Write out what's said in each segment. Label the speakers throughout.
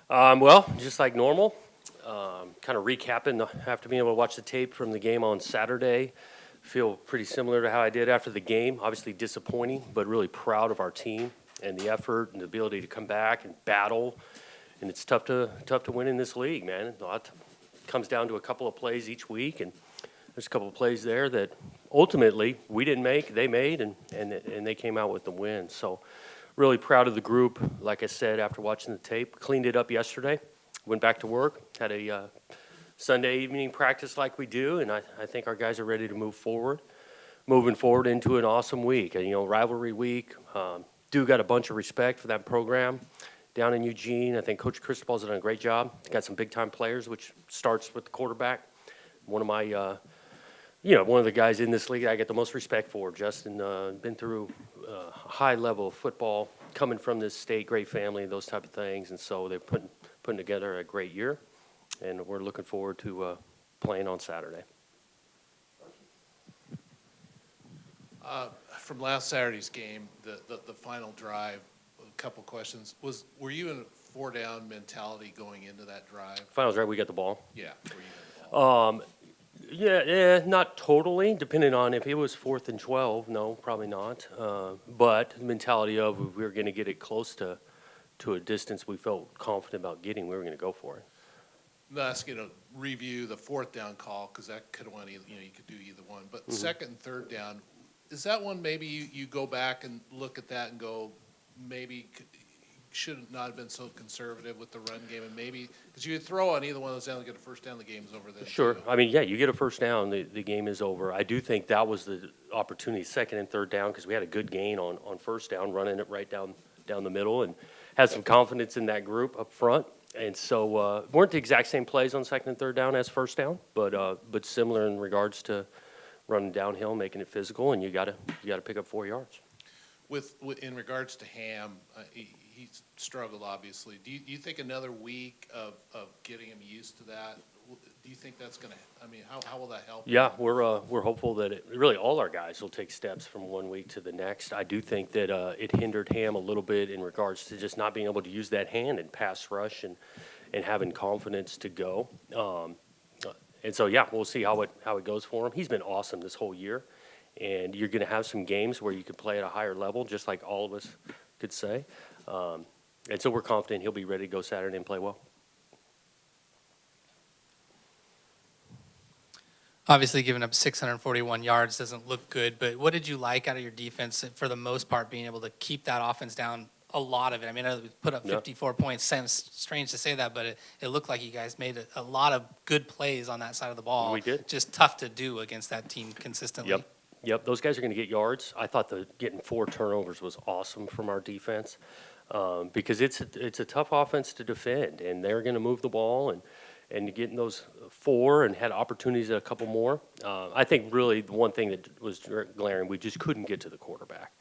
Speaker 1: Well, just like normal, kind of recapping after being able to watch the tape from the game on Saturday. Feel pretty similar to how I did after the game. Obviously disappointing, but really proud of our team and the effort and the ability to come back and battle. And it's tough to win in this league, man. A lot comes down to a couple of plays each week, and there's a couple of plays there that ultimately we didn't make, they made, and they came out with the win. So really proud of the group. Like I said, after watching the tape, cleaned it up yesterday, went back to work, had a Sunday evening practice like we do, and I think our guys are ready to move forward, moving forward into an awesome week. And, rivalry week. Do got a bunch of respect for that program down in Eugene. I think Coach Cristobal's done a great job. Got some big-time players, which starts with the quarterback. One of my one of the guys in this league I get the most respect for. Justin, been through high level of football, coming from this state, great family, those type of things, and so they're putting together a great year, and we're looking forward to playing on Saturday.
Speaker 2: From last Saturday's game, the final drive, a couple questions. Were you in a 4-down mentality going into that drive?
Speaker 1: Final drive, we got the ball.
Speaker 2: Yeah. Were you in the ball?
Speaker 1: Yeah, not totally, depending on if it was 4th and 12, no, probably not. But the mentality of if we were going to get it close to a distance we felt confident about getting, we were going to go for it.
Speaker 2: I'm not asking you to review the 4th down call because that could have went either, you could do either one. But second and third down, is that one maybe you go back and look at that and go, maybe should not have been so conservative with the run game, and maybe because you throw on either one of those down and get a first down, the game's over then.
Speaker 1: Sure. I mean, yeah, you get a first down, the game is over. I do think that was the opportunity, second and third down, because we had a good gain on first down, running it right down the middle, and had some confidence in that group up front. And so weren't the exact same plays on second and third down as first down, but similar in regards to running downhill, making it physical, and you got to pick up 4 yards.
Speaker 2: With in regards to Ham, he struggled obviously. Do you think another week of getting him used to that? Do you think that's going to? I mean, how will that help?
Speaker 1: Yeah, we're hopeful that really all our guys will take steps from one week to the next. I do think that it hindered Ham a little bit in regards to just not being able to use that hand and pass rush and having confidence to go. And so yeah, we'll see how it goes for him. He's been awesome this whole year. And you're going to have some games where you can play at a higher level, just like all of us could say. And so we're confident he'll be ready to go Saturday and play well.
Speaker 3: Obviously, giving up 641 yards doesn't look good, but what did you like out of your defense for the most part, being able to keep that offense down a lot of it? I mean, we put up 54 points. Sounds strange to say that, but it looked like you guys made a lot of good plays on that side of the ball.
Speaker 1: We did.
Speaker 3: Just tough to do against that team consistently.
Speaker 1: Yep, those guys are going to get yards. I thought getting 4 turnovers was awesome from our defense because it's a tough offense to defend, and they're going to move the ball and getting those 4 and had opportunities at a couple more. I think really the one thing that was glaring, we just couldn't get to the quarterback,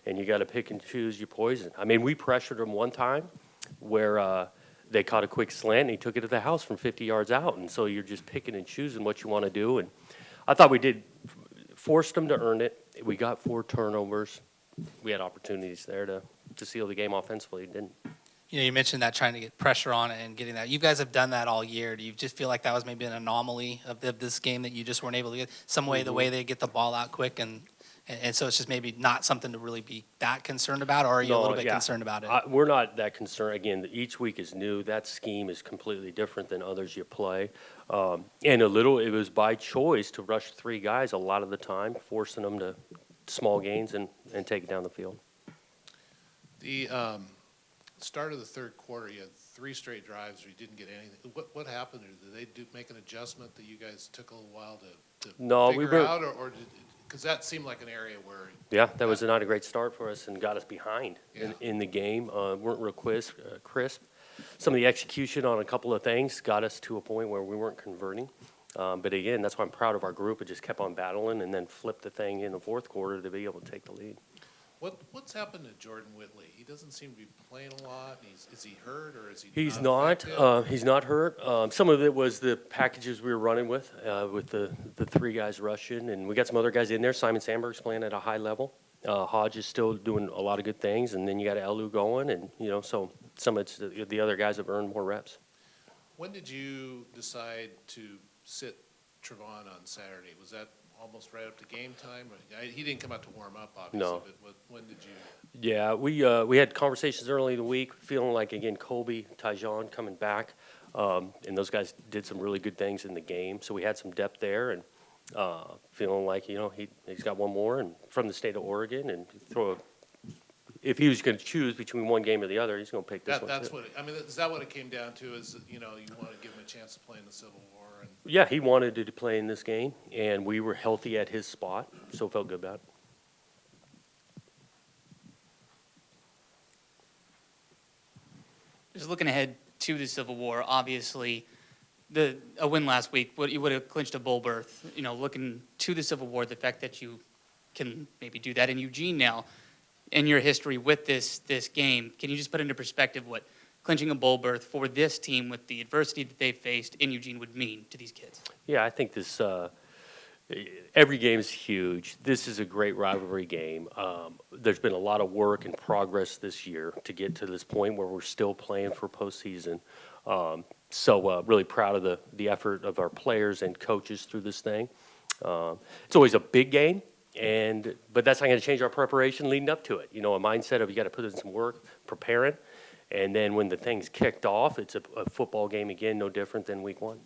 Speaker 1: and you got to pick and choose your poison. I mean, we pressured him one time where they caught a quick slant and he took it to the house from 50 yards out, and so you're just picking and choosing what you want to do. And I thought we did. Forced them to earn it. We got 4 turnovers. We had opportunities there to seal the game offensively. Didn't.
Speaker 3: You mentioned that trying to get pressure on it and getting that. You guys have done that all year. Do you just feel like that was maybe an anomaly of this game that you just weren't able to get some way, the way they get the ball out quick and so it's just maybe not something to really be that concerned about, or are you a little bit concerned about it?
Speaker 1: We're not that concerned. Again, each week is new. That scheme is completely different than others you play. And it was by choice to rush 3 guys a lot of the time, forcing them to small gains and take it down the field.
Speaker 2: The start of the third quarter, you had 3 straight drives where you didn't get anything. What happened? Did they make an adjustment that you guys took a little while to figure out, or because that seemed like an area where
Speaker 1: that was not a great start for us and got us behind in the game. Weren't real crisp. Some of the execution on a couple of things got us to a point where we weren't converting. But again, that's why I'm proud of our group. It just kept on battling and then flipped the thing in the fourth quarter to be able to take the lead.
Speaker 2: What's happened to Jordan Whitley? He doesn't seem to be playing a lot. Is he hurt or is he?
Speaker 1: He's not. He's not hurt. Some of it was the packages we were running with the 3 guys rushing, and we got some other guys in there. Simon Sandberg's playing at a high level. Hodge is still doing a lot of good things, and then you got Elu going, and so some of it's the other guys have earned more reps.
Speaker 2: When did you decide to sit Trevon on Saturday? Was that almost right up to game time? He didn't come out to warm up, obviously,
Speaker 1: No.
Speaker 2: but when did you?
Speaker 1: Yeah, we had conversations early in the week, feeling like, again, Colby, Tyjon coming back, and those guys did some really good things in the game. So we had some depth there, and feeling like, he's got one more, and from the state of Oregon, and if he was going to choose between one game or the other, he's going to pick this one.
Speaker 2: That's
Speaker 1: too.
Speaker 2: is that what it came down to? Is you want to give him a chance to play in the Civil War? And
Speaker 1: Yeah, he wanted to play in this game, and we were healthy at his spot, so felt good about it.
Speaker 4: Just looking ahead to the Civil War, obviously, a win last week, you would have clinched a bowl berth. Looking to the Civil War, the fact that you can maybe do that in Eugene now, in your history with this game, can you just put into perspective what clinching a bowl berth for this team with the adversity that they faced in Eugene would mean to these kids?
Speaker 1: Yeah, I think this every game is huge. This is a great rivalry game. There's been a lot of work and progress this year to get to this point where we're still playing for postseason. So really proud of the effort of our players and coaches through this thing. It's always a big game, but that's not going to change our preparation leading up to it. A mindset of you got to put in some work, preparing, and then when the thing's kicked off, it's a football game again, no different than week one.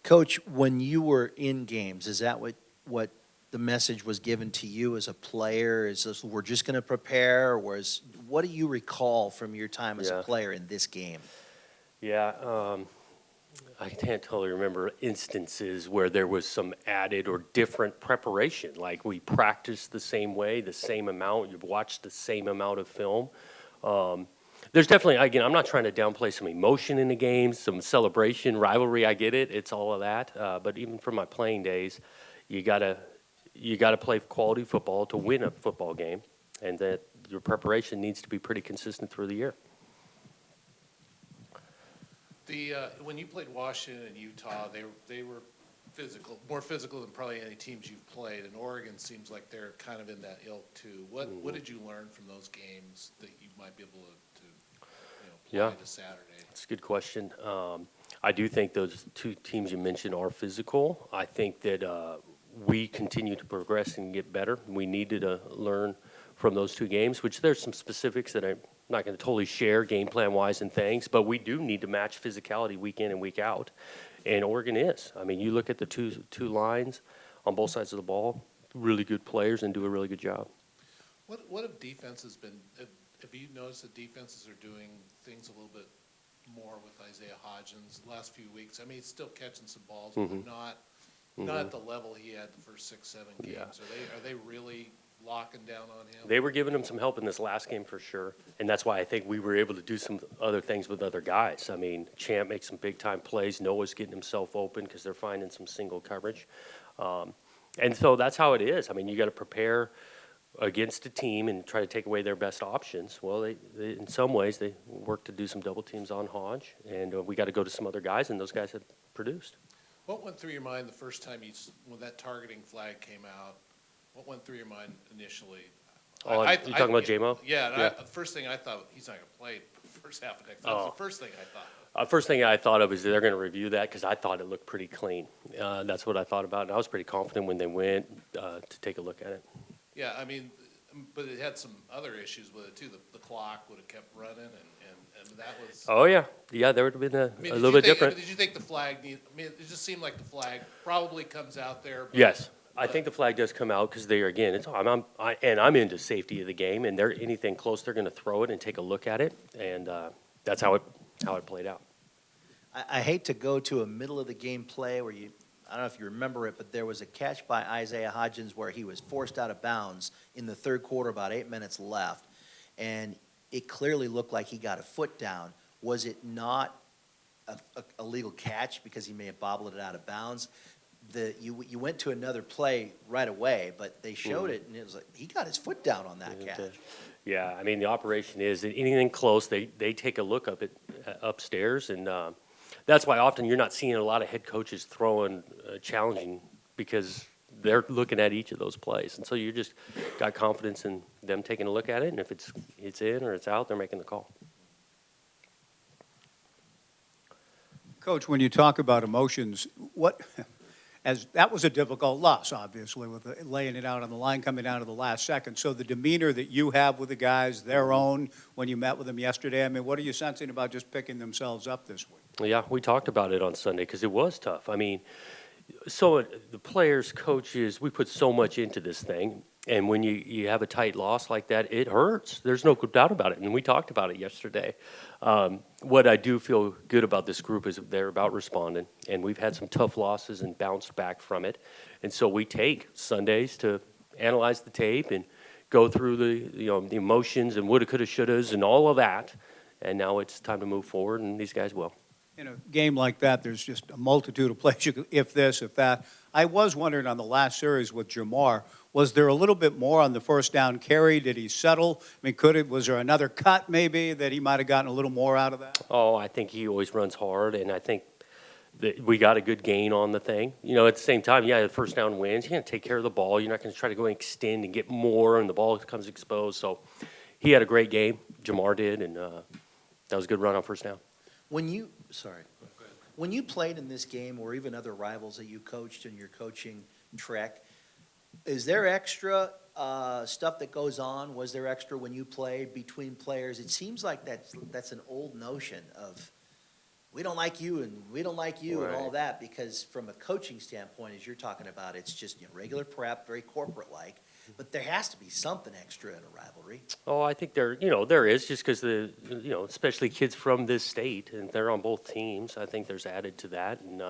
Speaker 5: Coach, when you were in games, is that what the message was given to you as a player? Is this, we're just going to prepare, or what do you recall from your time as a player in this game?
Speaker 1: Yeah, I can't totally remember instances where there was some added or different preparation. Like we practiced the same way, the same amount, you've watched the same amount of film. There's definitely, again, I'm not trying to downplay some emotion in the games, some celebration, rivalry, I get it, it's all of that. But even from my playing days, you gotta play quality football to win a football game, and that your preparation needs to be pretty consistent through the year.
Speaker 2: When you played Washington and Utah, they were physical, more physical than probably any teams you've played. And Oregon seems like they're kind of in that ilk too. What did you learn from those games that you might be able to play to Saturday?
Speaker 1: That's a good question. I do think those two teams you mentioned are physical. I think that we continue to progress and get better. We needed to learn from those two games, which there's some specifics that I'm not going to totally share game plan wise and things, but we do need to match physicality week in and week out. And Oregon is. I mean, you look at the two lines on both sides of the ball, really good players and do a really good job.
Speaker 2: What have defenses been? Have you noticed that defenses are doing things a little bit more with Isaiah Hodgins the last few weeks? I mean, he's still catching some balls, but not at the level he had the first 6-7 games. Are they really locking down on him?
Speaker 1: They were giving him some help in this last game for sure, and that's why I think we were able to do some other things with other guys. I mean, Champ makes some big-time plays. Noah's getting himself open because they're finding some single coverage. And so that's how it is. I mean, you got to prepare against a team and try to take away their best options. Well, they in some ways, they work to do some double teams on Hodge, and we got to go to some other guys, and those guys have produced.
Speaker 2: What went through your mind the first time when that targeting flag came out? What went through your mind initially?
Speaker 1: Oh, you talking about J-Mo?
Speaker 2: Yeah. The first thing I thought, he's not going to play the first half of next. That was the first thing I thought.
Speaker 1: First thing I thought of is they're going to review that because I thought it looked pretty clean. That's what I thought about, and I was pretty confident when they went to take a look at it.
Speaker 2: Yeah, I mean, but it had some other issues with it too. The clock would have kept running, and that was.
Speaker 1: Oh yeah, there would have been a little bit different.
Speaker 2: Did you think the flag? It just seemed like the flag probably comes out there.
Speaker 1: Yes. I think the flag does come out because I'm into safety of the game, and they're anything close, they're going to throw it and take a look at it, and that's how it played out.
Speaker 5: I hate to go to a middle of the game play where I don't know if you remember it, but there was a catch by Isaiah Hodgins where he was forced out of bounds in the third quarter, about 8 minutes left, and it clearly looked like he got a foot down. Was it not a legal catch because he may have bobbled it out of bounds? You went to another play right away, but they showed it, and it was like he got his foot down on that catch.
Speaker 1: Yeah, I mean, the operation is that anything close, they take a look upstairs, and that's why often you're not seeing a lot of head coaches throwing challenging because they're looking at each of those plays. And so you just got confidence in them taking a look at it, and if it's in or it's out, they're making the call.
Speaker 6: Coach, when you talk about emotions, as that was a difficult loss, obviously, with laying it out on the line, coming down to the last second. So the demeanor that you have with the guys, their own, when you met with them yesterday, I mean, what are you sensing about just picking themselves up this week?
Speaker 1: Yeah, we talked about it on Sunday because it was tough. I mean, the players, coaches, we put so much into this thing, and when you have a tight loss like that, it hurts. There's no doubt about it, and we talked about it yesterday. What I do feel good about this group is they're about responding, and we've had some tough losses and bounced back from it, and so we take Sundays to analyze the tape and go through the emotions and woulda, coulda, shouldas, and all of that, and now it's time to move forward, and these guys will.
Speaker 6: In a game like that, there's just a multitude of plays, if this, if that. I was wondering on the last series with Jamar, was there a little bit more on the first down carry? Did he settle? I mean, was there another cut maybe that he might have gotten a little more out of that?
Speaker 1: Oh, I think he always runs hard, and I think that we got a good gain on the thing. At the same time, yeah, the first down wins. You're going to take care of the ball. You're not going to try to go and extend and get more, and the ball becomes exposed. So he had a great game. Jamar did, and that was a good run on first down.
Speaker 5: When you played in this game, or even other rivals that you coached in your coaching trek, is there extra stuff that goes on? Was there extra when you played between players? It seems like that's an old notion of we don't like you and we don't like you and all
Speaker 1: Right.
Speaker 5: that, because from a coaching standpoint, as you're talking about, it's just regular prep, very corporate-like. But there has to be something extra in a rivalry.
Speaker 1: Oh, I think there is, just because especially kids from this state, and they're on both teams. I think there's added to that, and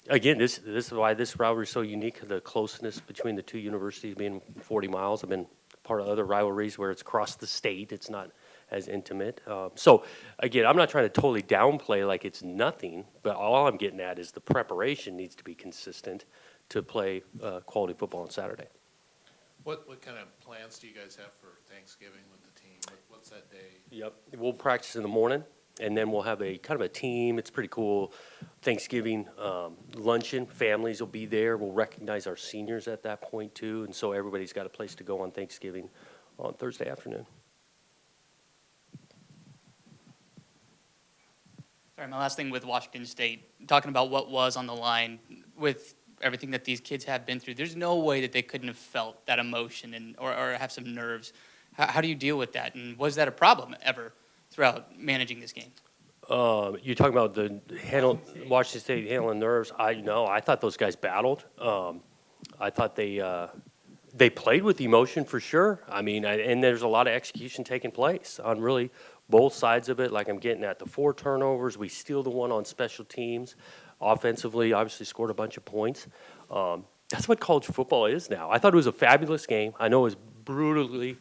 Speaker 1: again, this is why this rivalry is so unique. The closeness between the two universities being 40 miles. I've been part of other rivalries where it's across the state. It's not as intimate. So again, I'm not trying to totally downplay like it's nothing, but all I'm getting at is the preparation needs to be consistent to play quality football on Saturday.
Speaker 2: What kind of plans do you guys have for Thanksgiving with the team? What's that day?
Speaker 1: Yep. We'll practice in the morning, and then we'll have a kind of a team. It's pretty cool. Thanksgiving luncheon. Families will be there. We'll recognize our seniors at that point too, and so everybody's got a place to go on Thanksgiving on Thursday afternoon.
Speaker 4: Sorry, my last thing with Washington State, talking about what was on the line with everything that these kids have been through, there's no way that they couldn't have felt that emotion or have some nerves. How do you deal with that? And was that a problem ever throughout managing this game?
Speaker 1: You're talking about the Washington State handling nerves. I thought those guys battled. I thought they played with emotion for sure. I mean, and there's a lot of execution taking place on really both sides of it. Like I'm getting at the 4 turnovers. We steal the one on special teams. Offensively, obviously scored a bunch of points. That's what college football is now. I thought it was a fabulous game. I know it was brutally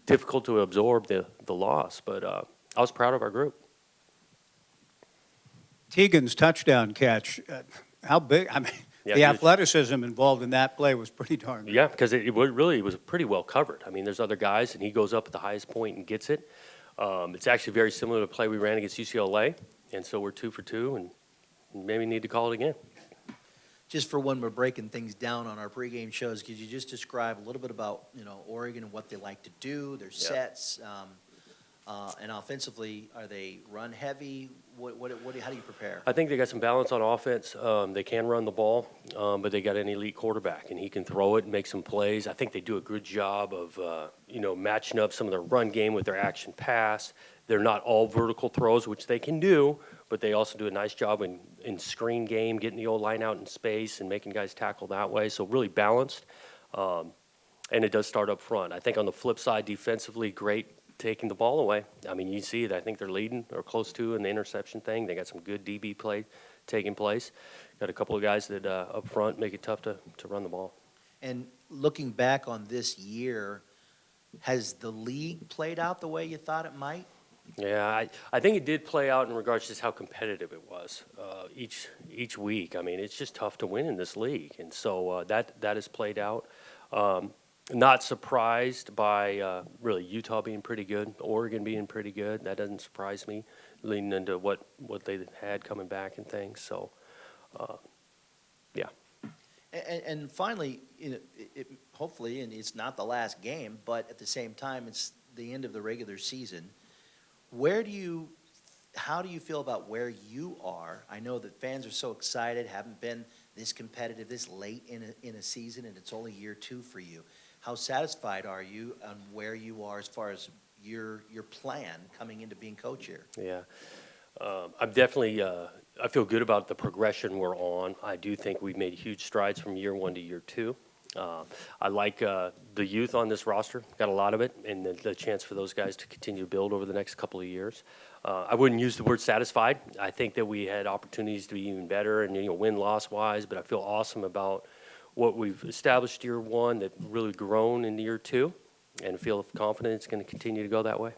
Speaker 1: difficult to absorb the loss, but I was proud of our group.
Speaker 6: Teagan's touchdown catch, how big? I mean,
Speaker 1: Yeah,
Speaker 6: the
Speaker 1: huge.
Speaker 6: athleticism involved in that play was pretty darn good.
Speaker 1: Yeah, because it was pretty well covered. I mean, there's other guys, and he goes up at the highest point and gets it. It's actually very similar to the play we ran against UCLA, and so we're 2 for 2, and maybe need to call it again.
Speaker 5: Just for when we're breaking things down on our pregame shows, could you just describe a little bit about, Oregon and what they like to do, their sets, and offensively, are they run heavy? How do you prepare?
Speaker 1: I think they got some balance on offense. They can run the ball, but they got an elite quarterback, and he can throw it and make some plays. I think they do a good job of, matching up some of their run game with their action pass. They're not all vertical throws, which they can do, but they also do a nice job in screen game, getting the old line out in space and making guys tackle that way. So really balanced, and it does start up front. I think on the flip side, defensively, great taking the ball away. I mean, you see it. I think they're leading or close to in the interception thing. They got some good DB play taking place. Got a couple of guys that up front make it tough to run the ball.
Speaker 5: And looking back on this year, has the league played out the way you thought it might?
Speaker 1: Yeah, I think it did play out in regards to just how competitive it was each week. I mean, it's just tough to win in this league, and so that has played out. Not surprised by really Utah being pretty good, Oregon being pretty good. That doesn't surprise me, leading into what they had coming back and things. So, yeah.
Speaker 5: And finally, hopefully, and it's not the last game, but at the same time, it's the end of the regular season. Where do you how do you feel about where you are? I know that fans are so excited, haven't been this competitive this late in a season, and it's only year 2 for you. How satisfied are you on where you are as far as your plan coming into being coach here?
Speaker 1: Yeah. I'm definitely, I feel good about the progression we're on. I do think we've made huge strides from year 1 to year 2. I like the youth on this roster, got a lot of it, and the chance for those guys to continue to build over the next couple of years. I wouldn't use the word satisfied. I think that we had opportunities to be even better and, win-loss wise, but I feel awesome about what we've established year 1 that really grown in year 2 and feel confident it's going to continue to go that way.